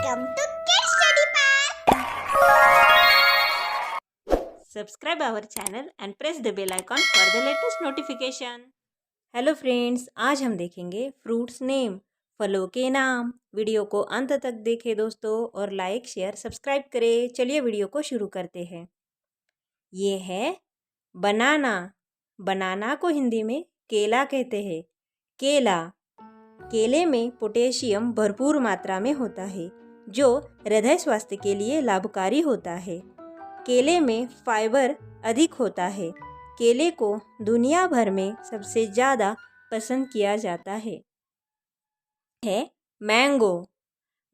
Welcome to Kids Study Pack. Subscribe our channel and press the bell icon for the latest notification. Hello friends, आज हम देखेंगे fruits name, फलों के नाम। Video को अंत तक देखें दोस्तों और लाइक शेयर सब्सक्राइब करें। चलिए वीडियो को शुरू करते हैं। ये है बनाना। बनाना को हिंदी में केला कहते हैं। केला, केले में पोटेशियम भरपूर मात्रा में होता है जो हृदय स्वास्थ्य के लिए लाभकारी होता है। केले में फाइबर अधिक होता है। केले को दुनिया भर में सबसे ज़्यादा पसंद किया जाता है मैंगो।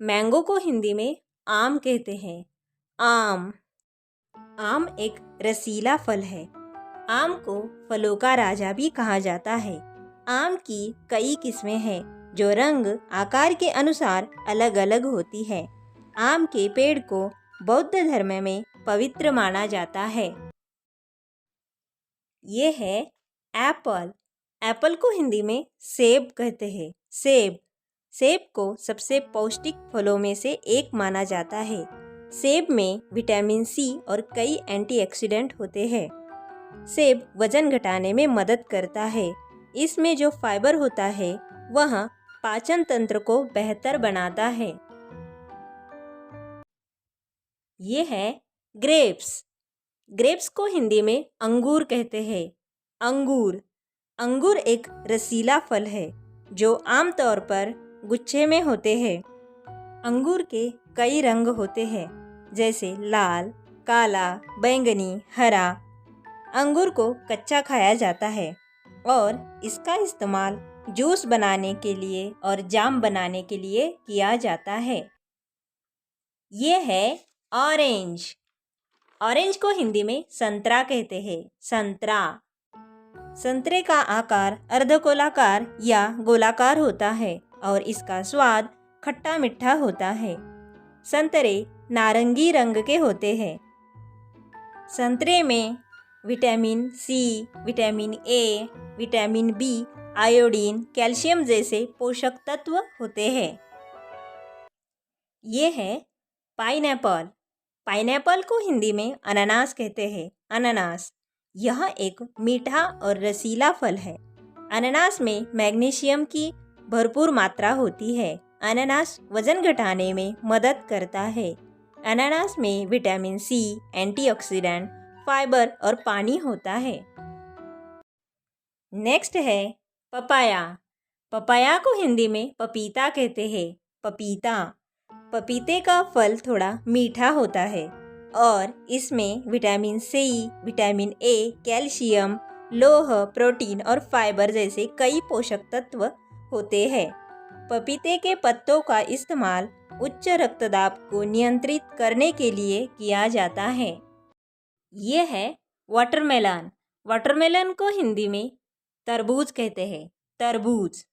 मैंगो को हिंदी में आम कहते हैं। आम, आम एक रसीला फल है। आम को फलों का राजा भी कहा जाता है। आम की कई किस्में हैं जो रंग आकार के अनुसार अलग अलग होती है। आम के पेड़ को बौद्ध धर्म में पवित्र माना जाता है। ये है एप्पल। एप्पल को हिंदी में सेब कहते हैं। सेब, सेब को सबसे पौष्टिक फलों में से एक माना जाता है। सेब में विटामिन सी और कई एंटीऑक्सीडेंट होते हैं। सेब वजन घटाने में मदद करता है। इसमें जो फाइबर होता है वह पाचन तंत्र को बेहतर बनाता है। ये है ग्रेप्स। ग्रेप्स को हिंदी में अंगूर कहते हैं। अंगूर, अंगूर एक रसीला फल है जो आमतौर पर गुच्छे में होते हैं। अंगूर के कई रंग होते हैं जैसे लाल, काला, बैंगनी, हरा। अंगूर को कच्चा खाया जाता है और इसका इस्तेमाल जूस बनाने के लिए और जाम बनाने के लिए किया जाता है। ये है ऑरेंज। ऑरेंज को हिंदी में संतरा कहते हैं। संतरा, संतरे का आकार अर्धगोलाकार या गोलाकार होता है और इसका स्वाद खट्टा मीठा होता है। संतरे नारंगी रंग के होते हैं। संतरे में vitamin C, vitamin A, vitamin B, iodine, calcium जैसे पोषक तत्व होते हैं। ये है पाइनएप्पल। पाइनएप्पल को हिंदी में अनानास कहते हैं। अनानास, यह एक मीठा और रसीला फल है। अनानास में मैग्नीशियम की भरपूर मात्रा होती है। अनानास वजन घटाने में मदद करता है। अनानास में विटामिन सी, एंटीऑक्सीडेंट, फाइबर और पानी होता है। नेक्स्ट है पपाया। पपाया को हिंदी में पपीता कहते हैं। पपीता, पपीते का फल थोड़ा मीठा होता है और इसमें vitamin C, vitamin A, calcium, लोह, प्रोटीन और फाइबर जैसे कई पोषक तत्व होते हैं। पपीते के पत्तों का इस्तेमाल उच्च रक्तदाब को नियंत्रित करने के लिए किया जाता है। ये है वाटरमेलन। वाटरमेलन को हिंदी में तरबूज कहते हैं। तरबूज,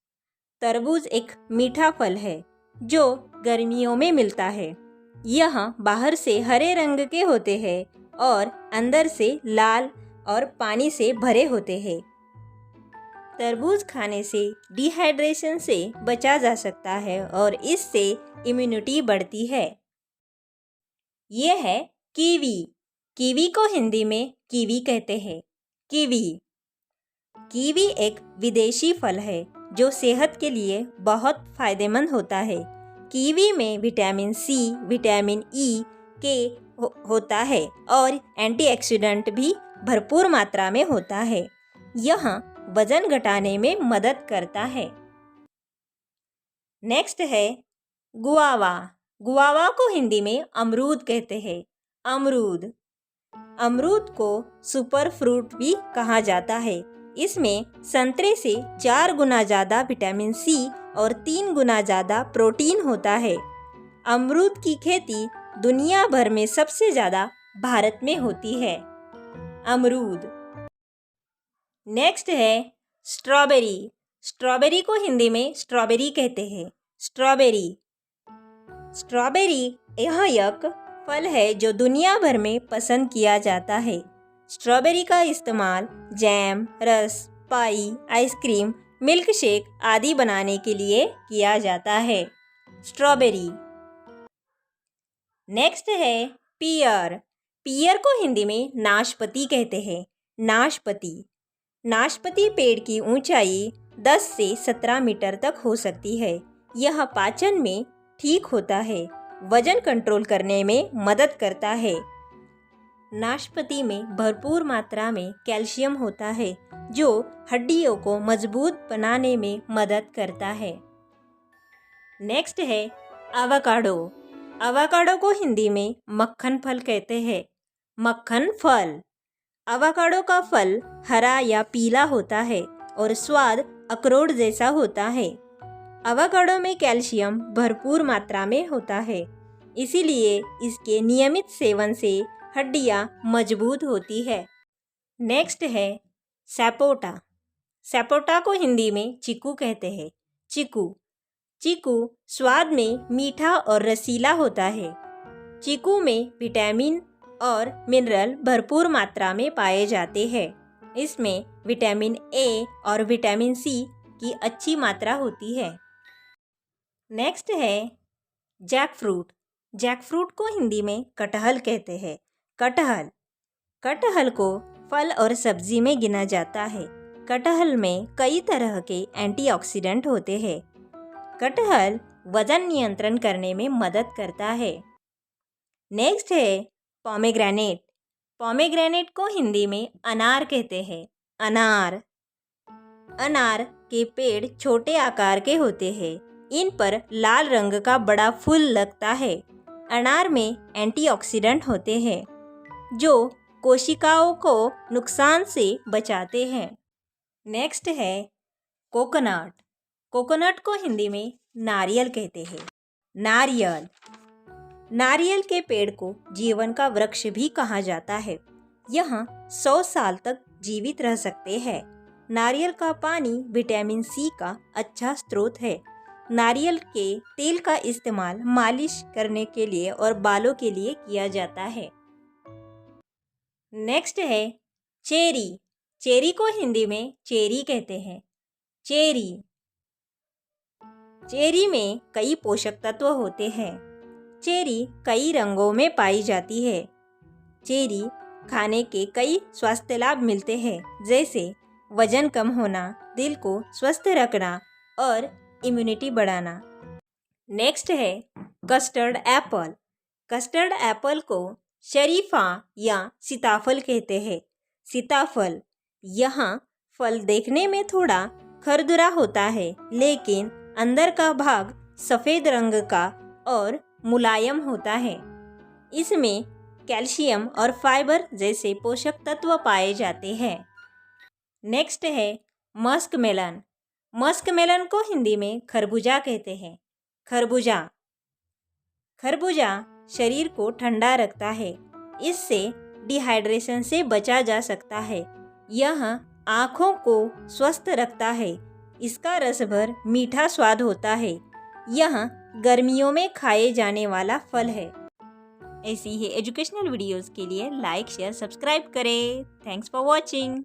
तरबूज एक मीठा फल है जो गर्मियों में मिलता है। यह बाहर से हरे रंग के होते हैं और अंदर से लाल और पानी से भरे होते हैं। तरबूज खाने से डिहाइड्रेशन से बचा जा सकता है और इससे इम्यूनिटी बढ़ती है। ये है कीवी। कीवी को हिंदी में कीवी कहते हैं। कीवी, कीवी एक विदेशी फल है जो सेहत के लिए बहुत फायदेमंद होता है। कीवी में विटामिन सी, विटामिन ई के होता है और एंटीऑक्सीडेंट भी भरपूर मात्रा में होता है। यह वजन घटाने में मदद करता है। नेक्स्ट है गुआवा। गुआवा को हिंदी में अमरूद कहते हैं। अमरूद, अमरूद को सुपर फ्रूट भी कहा जाता है। इसमें संतरे से 4 गुना ज़्यादा विटामिन सी और 3 गुना ज़्यादा प्रोटीन होता है। अमरूद की खेती दुनिया भर में सबसे ज़्यादा भारत में होती है। अमरूद। नेक्स्ट है स्ट्रॉबेरी। स्ट्रॉबेरी को हिंदी में स्ट्रॉबेरी कहते हैं। स्ट्रॉबेरी, स्ट्रॉबेरी यह एक फल है जो दुनिया भर में पसंद किया जाता है। स्ट्रॉबेरी का इस्तेमाल जैम, रस, पाई, आइसक्रीम, मिल्क शेक आदि बनाने के लिए किया जाता है। स्ट्रॉबेरी। नेक्स्ट है पियर। पियर को हिंदी में नाशपाती कहते हैं। नाशपाती। नाशपाती पेड़ की ऊंचाई 10 से 17 मीटर तक हो सकती है। यह पाचन में ठीक होता है, वजन कंट्रोल करने में मदद करता है। नाशपाती में भरपूर मात्रा में कैल्शियम होता है जो हड्डियों को मजबूत बनाने में मदद करता है। नेक्स्ट है एवोकाडो। एवोकाडो को हिंदी में मक्खन फल कहते हैं। मक्खन फल। एवोकाडो का फल हरा या पीला होता है और स्वाद अखरोट जैसा होता है। एवोकाडो में कैल्शियम भरपूर मात्रा में होता है, इसीलिए इसके नियमित सेवन से हड्डियां मजबूत होती है। नेक्स्ट है सपोटा। सपोटा को हिंदी में चीकू कहते हैं। चीकू। चीकू स्वाद में मीठा और रसीला होता है। चीकू में विटामिन और मिनरल भरपूर मात्रा में पाए जाते हैं। इसमें विटामिन ए और विटामिन सी की अच्छी मात्रा होती है। नेक्स्ट है जैकफ्रूट। जैकफ्रूट को हिंदी में कटहल कहते हैं। कटहल। कटहल को फल और सब्जी में गिना जाता है। कटहल में कई तरह के एंटीऑक्सीडेंट होते हैं। कटहल वजन नियंत्रण करने में मदद करता है। नेक्स्ट है पोमेग्रेनेट। पोमेग्रेनेट को हिंदी में अनार कहते हैं। अनार। अनार के पेड़ छोटे आकार के होते हैं। इन पर लाल रंग का बड़ा फूल लगता है। अनार में एंटीऑक्सीडेंट होते हैं जो कोशिकाओं को नुकसान से बचाते हैं। नेक्स्ट है कोकोनट। कोकोनट को हिंदी में नारियल कहते हैं। नारियल। नारियल के पेड़ को जीवन का वृक्ष भी कहा जाता है। यह 100 साल तक जीवित रह सकते हैं। नारियल का पानी विटामिन सी का अच्छा स्रोत है। नारियल के तेल का इस्तेमाल मालिश करने के लिए और बालों के लिए किया जाता है। नेक्स्ट है चेरी। चेरी को हिंदी में चेरी कहते हैं। चेरी। चेरी में कई पोषक तत्व होते हैं। चेरी कई रंगों में पाई जाती है। चेरी खाने के कई स्वास्थ्य लाभ मिलते हैं, जैसे वजन कम होना, दिल को स्वस्थ रखना और इम्यूनिटी बढ़ाना। नेक्स्ट है कस्टर्ड एप्पल। कस्टर्ड एप्पल को शरीफा या सीताफल कहते हैं। सीताफल। यहाँ फल देखने में थोड़ा खरदरा होता है, लेकिन अंदर का भाग सफ़ेद रंग का और मुलायम होता है। इसमें कैल्शियम और फाइबर जैसे पोषक तत्व पाए जाते हैं। नेक्स्ट है मस्क मेलन। मस्क मेलन को हिंदी में खरबूजा कहते हैं। खरबूजा। खरबूजा शरीर को ठंडा रखता है। इससे डिहाइड्रेशन से बचा जा सकता है। यह आँखों को स्वस्थ रखता है। इसका रस भर मीठा स्वाद होता है। यह गर्मियों में खाए जाने वाला फल है। ऐसी ही एजुकेशनल वीडियोस के लिए लाइक, शेयर, सब्सक्राइब करें। Thanks for watching.